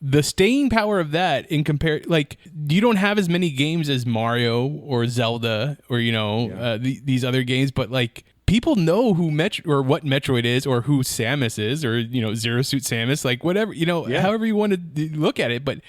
the staying power of that in like, you don't have as many games as Mario or Zelda or, these other games, but like, people know who or what Metroid is, or who Samus is, or Zero Suit Samus, like whatever, however you want to look at it. But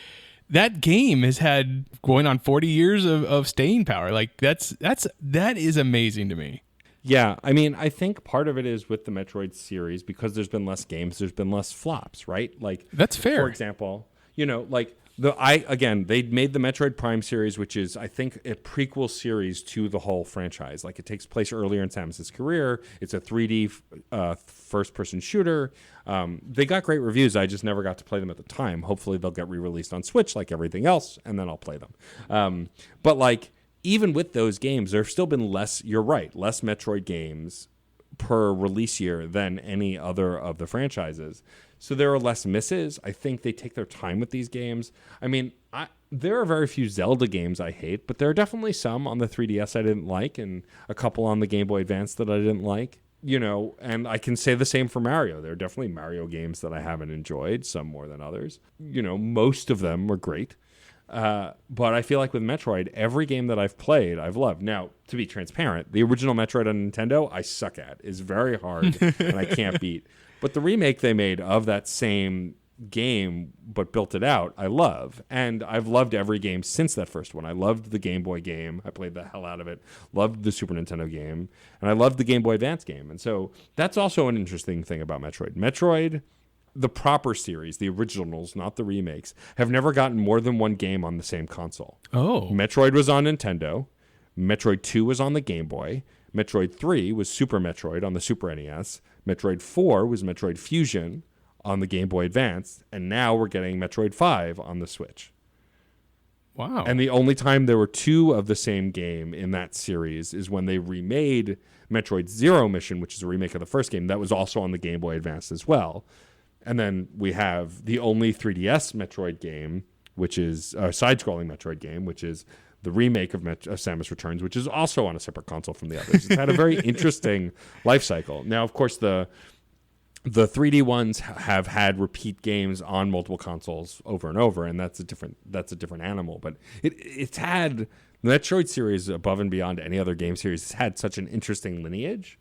that game has had going on 40 years of staying power. Like that is amazing to me. Yeah, I mean, I think part of it is with the Metroid series, because there's been less games, there's been less flops, right? Like, that's fair. For example, like they made the Metroid Prime series, which is, I think, a prequel series to the whole franchise. Like, it takes place earlier in Samus's career. It's a 3D first-person shooter. They got great reviews. I just never got to play them at the time. Hopefully, they'll get re-released on Switch like everything else, and then I'll play them. But like, even with those games, there have still been less. You're right, less Metroid games per release year than any other of the franchises. So there are less misses. I think they take their time with these games. I mean, there are very few Zelda games I hate, but there are definitely some on the 3DS I didn't like, and a couple on the Game Boy Advance that I didn't like. And I can say the same for Mario. There are definitely Mario games that I haven't enjoyed, some more than others. Most of them were great. But I feel like with Metroid, every game that I've played, I've loved. Now, to be transparent, the original Metroid on Nintendo, I suck at. It's very hard, and I can't beat. But the remake they made of that same game, but built it out, I love. And I've loved every game since that first one. I loved the Game Boy game. I played the hell out of it. Loved the Super Nintendo game. And I loved the Game Boy Advance game. And so that's also an interesting thing about Metroid. Metroid, the proper series, the originals, not the remakes, have never gotten more than one game on the same console. Oh. Metroid was on Nintendo. Metroid 2 was on the Game Boy. Metroid 3 was Super Metroid on the Super NES. Metroid 4 was Metroid Fusion on the Game Boy Advance. And now we're getting Metroid 5 on the Switch. Wow. And the only time there were two of the same game in that series is when they remade Metroid Zero Mission, which is a remake of the first game. That was also on the Game Boy Advance as well. And then we have the only 3DS Metroid game, which is a side-scrolling Metroid game, which is the remake of Samus Returns, which is also on a separate console from the others. It's had a very interesting life cycle. Now, of course, the 3D ones have had repeat games on multiple consoles over and over, and that's a different animal. But it's had the Metroid series, above and beyond any other game series, has had such an interesting lineage,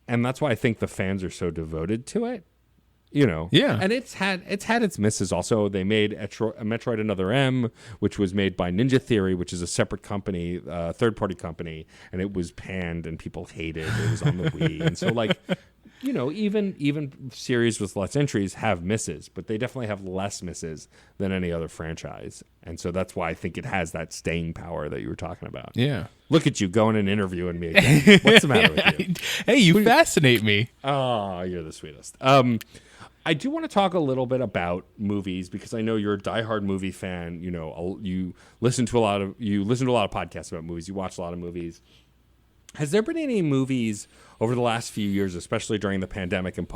and that's why I think the fans are so devoted to it. Yeah. And it's had its misses also. They made a Metroid Another M, which was made by Ninja Theory, which is a separate company, third-party company, and it was panned and people hated it. It was on the Wii. And so, like, even series with less entries have misses, but they definitely have less misses than any other franchise. And so that's why I think it has that staying power that you were talking about. Yeah. Look at you going and interviewing me again. What's the matter with you? Hey, you fascinate me. Oh, you're the sweetest. I do want to talk a little bit about movies because I know you're a diehard movie fan. You listen to a lot of podcasts about movies. You watch a lot of movies. Has there been any movies over the last few years, especially during the pandemic and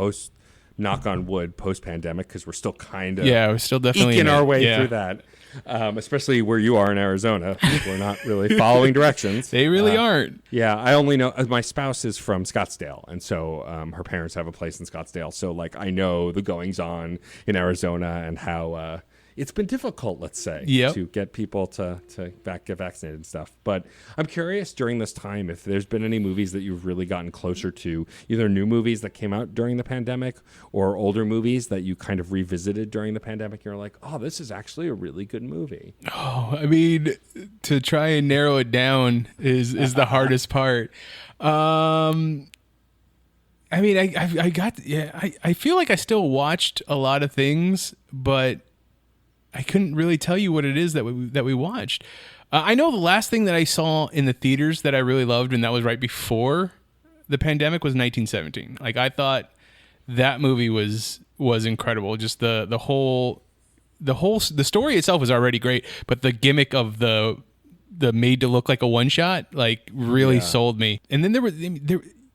knock on wood, post-pandemic, because we're still kind of we're still definitely eking our way through that, especially where you are in Arizona. We're not really following directions. They really aren't. Yeah, I only know my spouse is from Scottsdale, and so her parents have a place in Scottsdale. So, like, I know the goings-on in Arizona and how it's been difficult, let's say, Yep. to get people to get vaccinated and stuff. But I'm curious during this time if there's been any movies that you've really gotten closer to, either new movies that came out during the pandemic or older movies that you kind of revisited during the pandemic. You're like, oh, this is actually a really good movie. Oh, I mean, to try and narrow it down is the hardest part. I mean, I feel like I still watched a lot of things, but I couldn't really tell you what it is that we watched. I know the last thing that I saw in the theaters that I really loved, and that was right before the pandemic, was 1917. Like, I thought that movie was incredible. Just the story itself was already great, but the gimmick of the made to look like a one shot like really sold me. And then there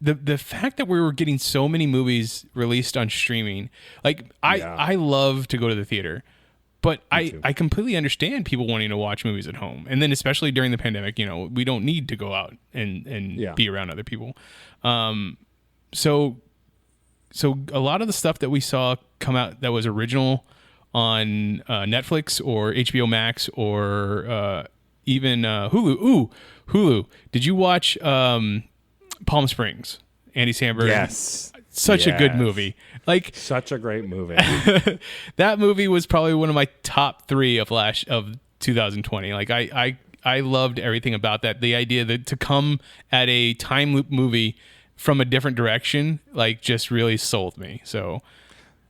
the fact that we were getting so many movies released on streaming, like I love to go to the theater, but I completely understand people wanting to watch movies at home. And then especially during the pandemic, we don't need to go out and be around other people. So a lot of the stuff that we saw come out that was original on Netflix or HBO Max or even Hulu. Hulu. Did you watch Palm Springs? Andy Samberg. Yes. Such a good movie. Like, such a great movie. That movie was probably one of my top 3 of 2020. Like, I loved everything about that. The idea that to come at a time loop movie from a different direction, like, just really sold me. So,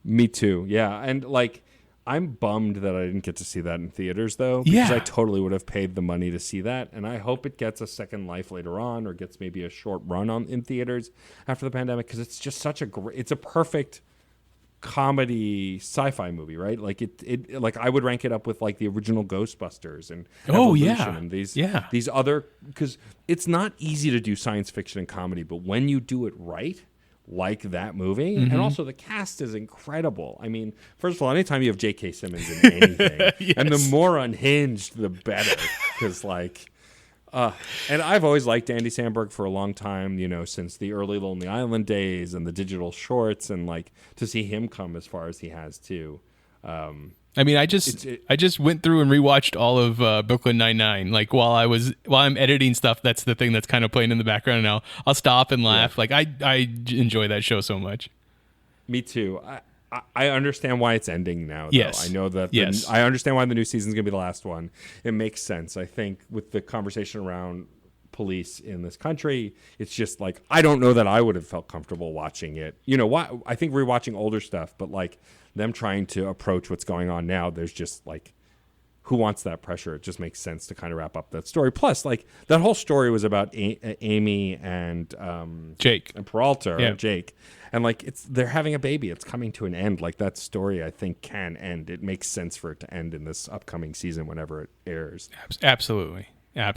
me too. Yeah, and like, I'm bummed that I didn't get to see that in theaters, though, because I totally would have paid the money to see that, and I hope it gets a second life later on, or gets maybe a short run in theaters after the pandemic, because it's just such it's a perfect comedy sci-fi movie, right? Like it like I would rank it up with like the original Ghostbusters and Evolution and these other, because it's not easy to do science fiction and comedy, but when you do it right, like that movie, and also the cast is incredible. I mean, first of all, anytime you have J.K. Simmons in anything, and the more unhinged, the better. Because like, and I've always liked Andy Samberg for a long time, since the early Lonely Island days and the digital shorts, and like to see him come as far as he has too. I mean, I just went through and rewatched all of Brooklyn Nine-Nine. Like while I'm editing stuff, that's the thing that's kind of playing in the background. And I'll stop and laugh. Yeah. Like I enjoy that show so much. Me too. I understand why it's ending now, though. Yes. I know that. I understand why the new season's gonna be the last one. It makes sense. I think with the conversation around police in this country, it's just like, I don't know that I would have felt comfortable watching it. I think rewatching older stuff, but like them trying to approach what's going on now, there's just like, who wants that pressure? It just makes sense to kind of wrap up that story. Plus, like, that whole story was about Amy and Jake and Peralta, or Jake, and like they're having a baby. It's coming to an end. Like, that story, I think, can end. It makes sense for it to end in this upcoming season whenever it airs. Absolutely, yeah.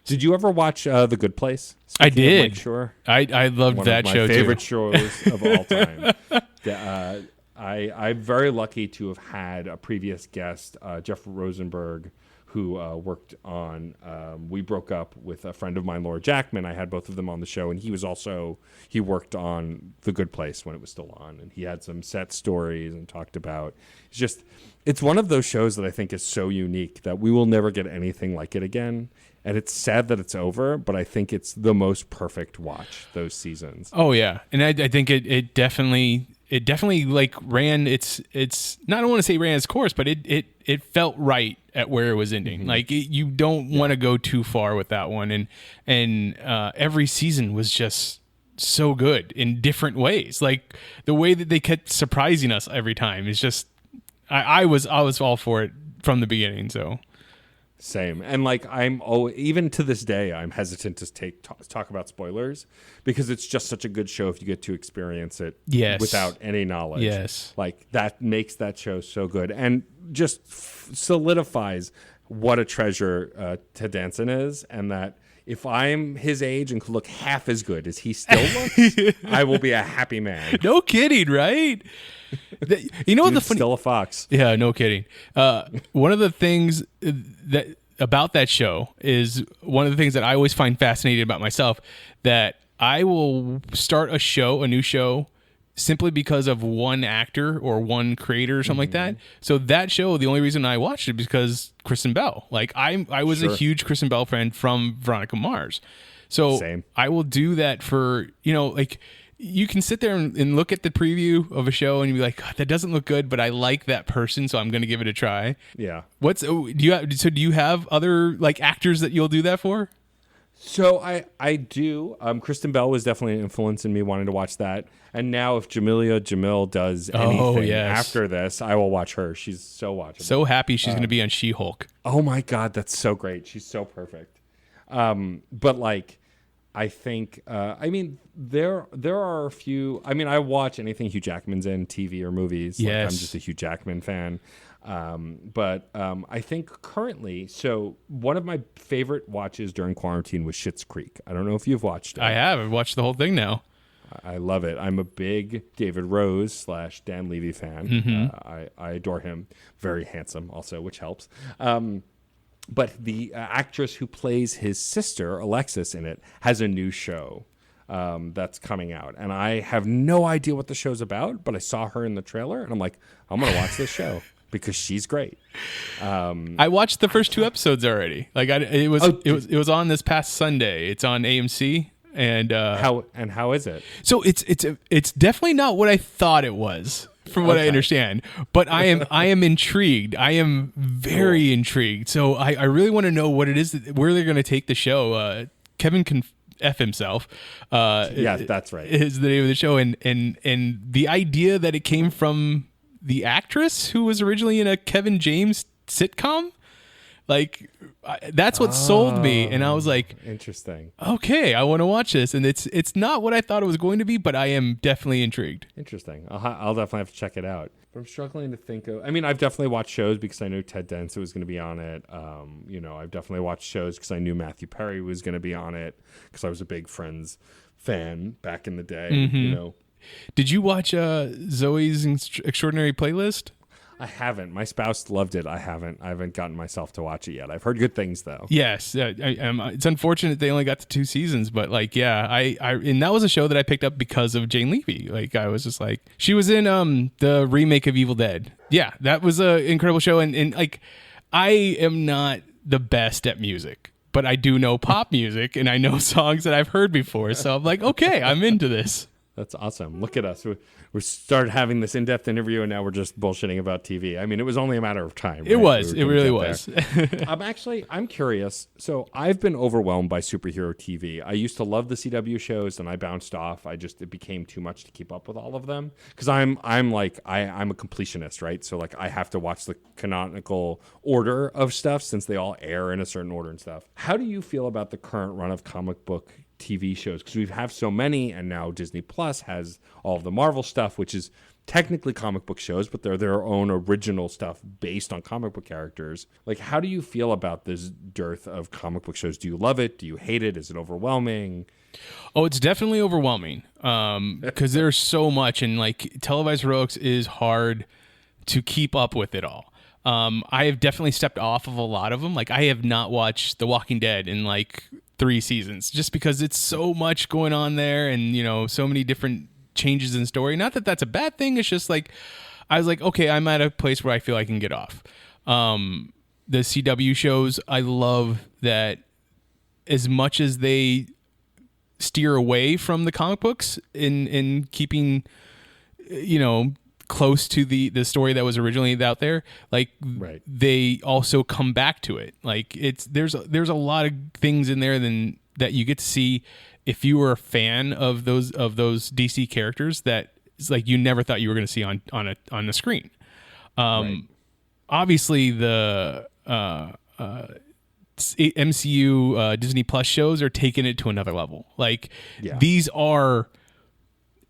Did you ever watch The Good Place? I did. Mike Schur? I loved that show too. One of my favorite shows of all time. I'm very lucky to have had a previous guest, Jeff Rosenberg, who worked on, we broke up with a friend of mine, Laura Jackman. I had both of them on the show, and he worked on The Good Place when it was still on, and he had some set stories and talked about, it's one of those shows that I think is so unique that we will never get anything like it again. And it's sad that it's over, but I think it's the most perfect watch, those seasons. Oh yeah. And I think it definitely like ran it's not, I don't want to say ran its course, but it felt right at where it was ending. Mm-hmm. Like you don't want to go too far with that one. And every season was just so good in different ways. Like the way that they kept surprising us every time is just, I was all for it from the beginning. So same. And like, even to this day, I'm hesitant to talk about spoilers, because it's just such a good show if you get to experience it without any knowledge. Yes. Like, that makes that show so good, and just solidifies what a treasure Ted Danson is, and that if I'm his age and could look half as good as he still looks, I will be a happy man. No kidding, right? You know what the funny? Still a fox. Yeah, no kidding. One of the things that about that show is one of the things that I always find fascinating about myself, that I will start a new show, simply because of one actor or one creator or something like that. So that show, the only reason I watched it because Kristen Bell. Like I was a huge Kristen Bell fan from Veronica Mars. So Same. I will do that for, like you can sit there and look at the preview of a show and you be like, God, that doesn't look good, but I like that person, so I'm going to give it a try. Yeah. Do you have other like actors that you'll do that for? So I do. Kristen Bell was definitely an influence in me wanting to watch that. And now if Jamelia Jamil does anything after this, I will watch her. She's so watchable. So happy she's going to be on She-Hulk. Oh my God, that's so great. She's so perfect. But like, I think, there are a few, I watch anything Hugh Jackman's in, TV or movies. Yes. Like, I'm just a Hugh Jackman fan. But I think currently, so one of my favorite watches during quarantine was Schitt's Creek. I don't know if you've watched it. I have. I've watched the whole thing now. I love it. I'm a big David Rose / Dan Levy fan. I adore him. Very handsome also, which helps. But the actress who plays his sister, Alexis, in it, has a new show that's coming out. And I have no idea what the show's about, but I saw her in the trailer, and I'm like, I'm going to watch this show because she's great. I watched the first 2 episodes already. Like it was on this past Sunday. It's on AMC. And how is it? So it's definitely not what I thought it was. From what I understand, but I am intrigued. I am very intrigued. So I really want to know what it is where they're going to take the show. Kevin can F himself. Yeah, that's right. Is the name of the show, and the idea that it came from the actress who was originally in a Kevin James sitcom. Like that's what sold me, and I was like, interesting. Okay, I want to watch this, and it's not what I thought it was going to be, but I am definitely intrigued. Interesting. I'll definitely have to check it out. But I'm struggling to think of. I've definitely watched shows because I knew Ted Danson was going to be on it. I've definitely watched shows because I knew Matthew Perry was going to be on it because I was a big Friends fan back in the day. Did you watch Zoe's Extraordinary Playlist? I haven't. My spouse loved it. I haven't gotten myself to watch it yet. I've heard good things though. Yes, it's unfortunate they only got to 2 seasons, but like, yeah, I and that was a show that I picked up because of Jane Levy. Like, I was just like, she was in the remake of Evil Dead. Yeah, that was an incredible show, and like, I am not the best at music, but I do know pop music, and I know songs that I've heard before. So I'm like, okay, I'm into this. That's awesome. Look at us. We started having this in-depth interview, and now we're just bullshitting about TV. It was only a matter of time. Right? It was. It really was. I'm curious. So I've been overwhelmed by superhero TV. I used to love the CW shows, and I bounced off. It became too much to keep up with all of them because I'm a completionist, right? So like I have to watch the canonical order of stuff since they all air in a certain order and stuff. How do you feel about the current run of comic book TV shows? Because we have so many, and now Disney Plus has all of the Marvel stuff, which is technically comic book shows, but they're their own original stuff based on comic book characters. Like, how do you feel about this dearth of comic book shows? Do you love it? Do you hate it? Is it overwhelming? Oh, it's definitely overwhelming because there's so much, and like televised heroics is hard to keep up with it all. I have definitely stepped off of a lot of them. Like, I have not watched The Walking Dead in like 3 seasons just because it's so much going on there, and so many different changes in story. Not that that's a bad thing. It's just like I was like, okay, I'm at a place where I feel I can get off. The CW shows, I love that as much as they steer away from the comic books in keeping close to the story that was originally out there, like right. They also come back to it. Like there's a lot of things in there that you get to see if you were a fan of those DC characters that it's like you never thought you were going to see on the screen. Right. Obviously the MCU Disney Plus shows are taking it to another level. Like these are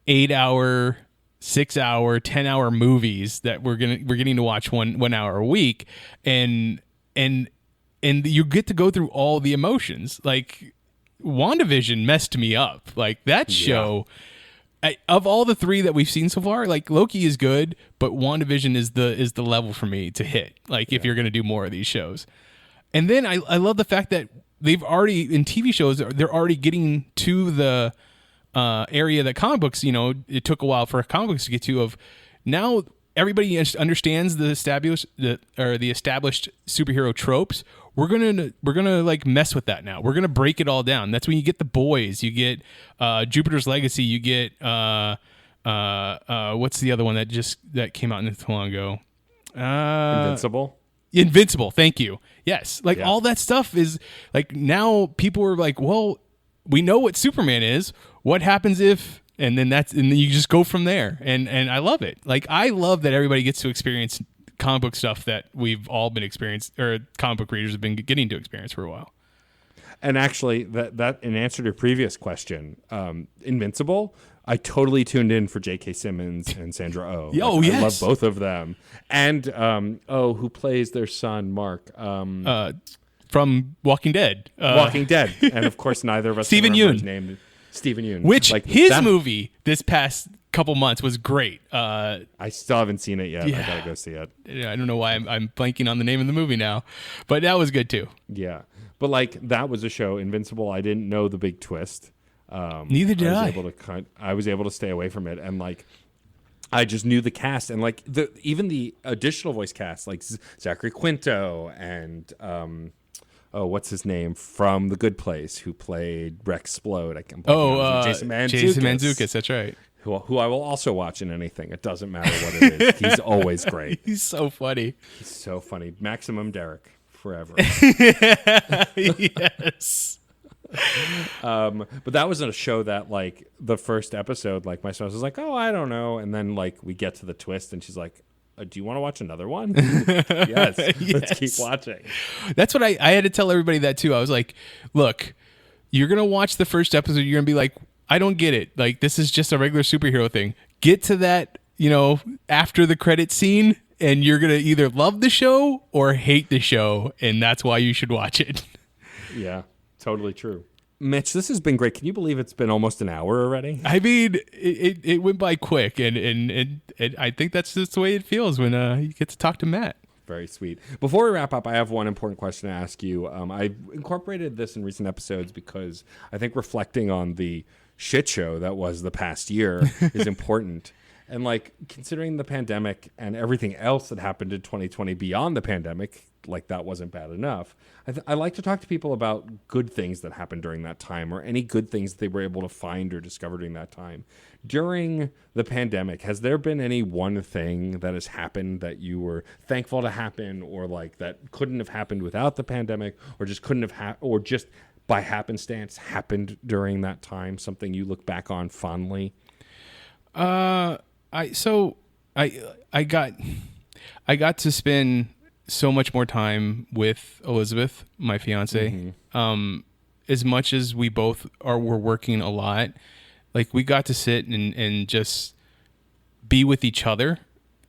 8-hour, 6-hour, 10-hour movies that we're getting to watch one hour a week, and you get to go through all the emotions. Like WandaVision messed me up. Like that show, of all the 3 that we've seen so far, like Loki is good, but WandaVision is the level for me to hit. Like if you're gonna do more of these shows, and then I love the fact that they've already in TV shows they're already getting to the area that comic books, it took a while for comic books to get to. Of now, everybody understands the established superhero tropes. We're gonna like mess with that now. We're gonna break it all down. That's when you get The Boys, you get Jupiter's Legacy, you get what's the other one that came out not too long ago? Invincible. Thank you. Yes, all that stuff is like now people are like, well, we know what Superman is. What happens if? And then you just go from there. And I love it. Like I love that everybody gets to experience comic book stuff that we've all been experiencing, or comic book readers have been getting to experience for a while. And actually, that in answer to your previous question, Invincible, I totally tuned in for J.K. Simmons and Sandra Oh. Yes. I love both of them. And who plays their son, Mark? From Walking Dead. Walking Dead, and of course, neither of us Stephen remember Yeun. his name. Stephen Yeun. Which his movie this past couple months was great. I still haven't seen it yet. Yeah. I gotta go see it. I don't know why I'm blanking on the name of the movie now, but that was good too. Yeah, but that was a show, Invincible. I didn't know the big twist. Neither did I. I was able to stay away from it, and I just knew the cast, and even the additional voice cast, like Zachary Quinto and what's his name from The Good Place, who played Rex Splode. I can't Jason Mantzoukas. Jason Mantzoukas, that's right. Who I will also watch in anything. It doesn't matter what it is. He's always great. He's so funny. He's so funny. Maximum Derek forever. Yes. But that was a show that the first episode, my spouse was like, oh, I don't know. And then we get to the twist and she's like, do you want to watch another one? Yes. Let's keep watching. That's what I had to tell everybody that too. I was like, look, you're going to watch the first episode. You're going to be like, I don't get it. This is just a regular superhero thing. Get to that, after the credit scene, and you're going to either love the show or hate the show. And that's why you should watch it. Yeah, totally true. Mitch, this has been great. Can you believe it's been almost an hour already? I mean, it went by quick, and I think that's just the way it feels when you get to talk to Matt. Very sweet. Before we wrap up, I have one important question to ask you. I've incorporated this in recent episodes because I think reflecting on the shit show that was the past year is important. And considering the pandemic and everything else that happened in 2020 beyond the pandemic, that wasn't bad enough. I like to talk to people about good things that happened during that time, or any good things that they were able to find or discover during that time. During the pandemic, has there been any one thing that has happened that you were thankful to happen, or that couldn't have happened without the pandemic, or just couldn't have or just by happenstance happened during that time? Something you look back on fondly? I got to spend so much more time with Elizabeth, my fiance. Mm-hmm. As much as we both were working a lot, we got to sit and just be with each other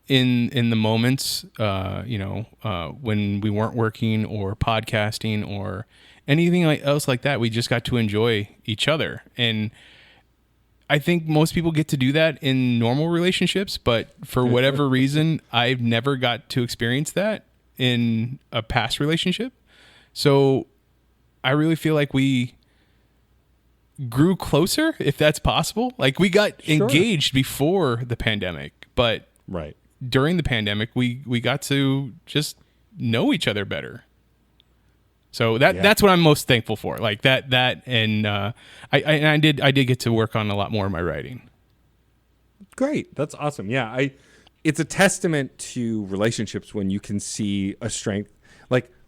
in the moments, when we weren't working or podcasting or anything else like that. We just got to enjoy each other. And I think most people get to do that in normal relationships, but for whatever reason, I've never got to experience that in a past relationship. So I really feel like we grew closer, if that's possible. We got engaged before the pandemic, but during the pandemic, we got to just know each other better. So that's what I'm most thankful for. And I did get to work on a lot more of my writing. Great. That's awesome. Yeah. It's a testament to relationships when you can see a strength.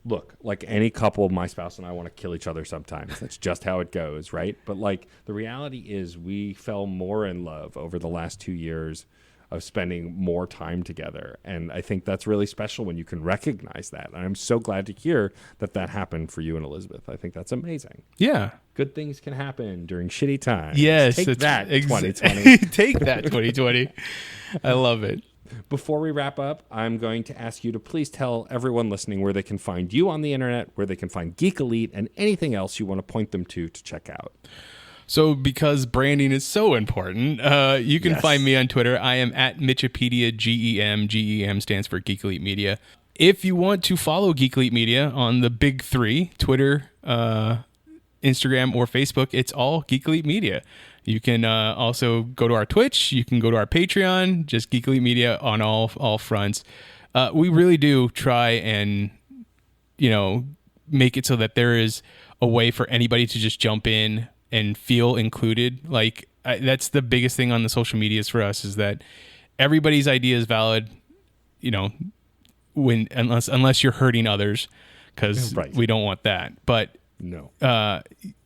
Look, any couple, my spouse and I want to kill each other sometimes. That's just how it goes, right? But the reality is we fell more in love over the last 2 years of spending more time together. And I think that's really special when you can recognize that. And I'm so glad to hear that happened for you and Elizabeth. I think that's amazing. Yeah. Good things can happen during shitty times. Yes. Take that, 2020. Take that, 2020. I love it. Before we wrap up, I'm going to ask you to please tell everyone listening where they can find you on the internet, where they can find Geek Elite, and anything else you want to point them to check out. So because branding is so important, you can find me on Twitter. I am at Mitchipedia, GEM. GEM stands for Geek Elite Media. If you want to follow Geek Elite Media on the big three, Twitter, Instagram, or Facebook, it's all Geek Elite Media. You can also go to our Twitch. You can go to our Patreon, just Geek Elite Media on all fronts. We really do try and, make it so that there is a way for anybody to just jump in and feel included. Like that's the biggest thing on the social medias for us, is that everybody's idea is valid, unless you're hurting others, because we don't want that. But no,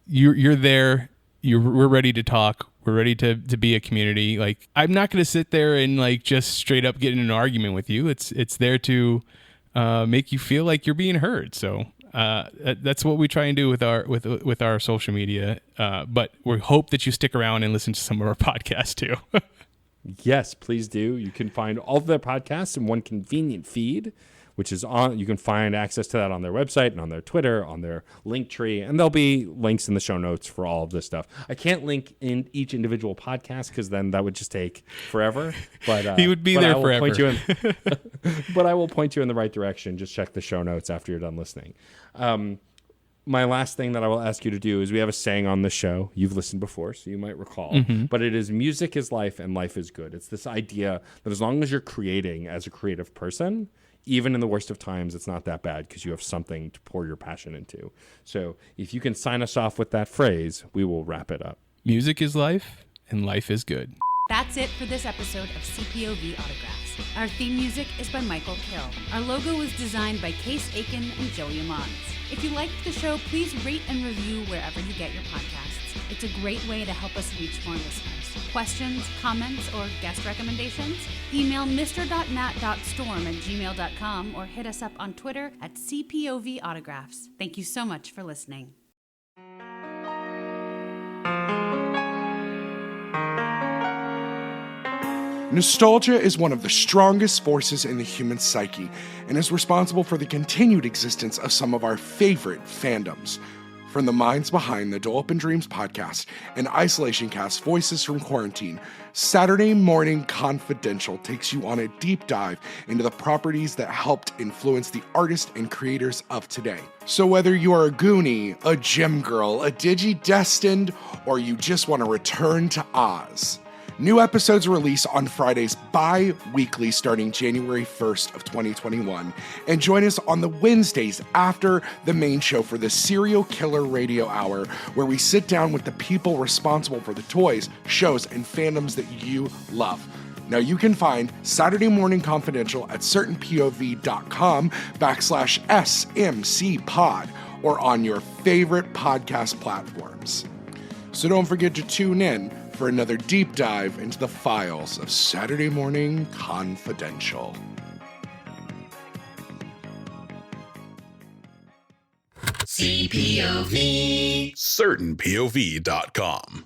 you're there. We're ready to talk. We're ready to be a community. Like, I'm not going to sit there and like just straight up get in an argument with you. It's there to make you feel like you're being heard. So that's what we try and do with our social media. But we hope that you stick around and listen to some of our podcasts too. Yes, please do. You can find all of their podcasts in one convenient feed, which is you can find access to that on their website and on their Twitter, on their link tree, and there'll be links in the show notes for all of this stuff. I can't link in each individual podcast because then that would just take forever. But he would be there forever. But I will point you in the right direction. Just check the show notes after you're done listening. My last thing that I will ask you to do is, we have a saying on the show. You've listened before, so you might recall. But it is, music is life and life is good. It's this idea that as long as you're creating as a creative person, even in the worst of times, it's not that bad because you have something to pour your passion into. So if you can sign us off with that phrase, we will wrap it up. Music is life and life is good. That's it for this episode of CPOV Autographs. Our theme music is by Michael Kill. Our logo was designed by Case Aiken and Joey Amons. If you liked the show, please rate and review wherever you get your podcasts. It's a great way to help us reach more listeners. Questions, comments, or guest recommendations? Email mr.nat.storm@gmail.com or hit us up on Twitter at CPOV Autographs. Thank you so much for listening. Nostalgia is one of the strongest forces in the human psyche and is responsible for the continued existence of some of our favorite fandoms. From the minds behind the Dole Up in Dreams podcast and Isolation Cast Voices from Quarantine, Saturday Morning Confidential takes you on a deep dive into the properties that helped influence the artists and creators of today. So whether you are a Goonie, a Gem Girl, a Digi-Destined, or you just want to return to Oz, new episodes release on Fridays bi-weekly starting January 1st of 2021, and join us on the Wednesdays after the main show for the Serial Killer Radio Hour, where we sit down with the people responsible for the toys, shows, and fandoms that you love. Now you can find Saturday Morning Confidential at certainpov.com/SMCpod or on your favorite podcast platforms. So don't forget to tune in for another deep dive into the files of Saturday Morning Confidential. CPOV. CertainPOV.com.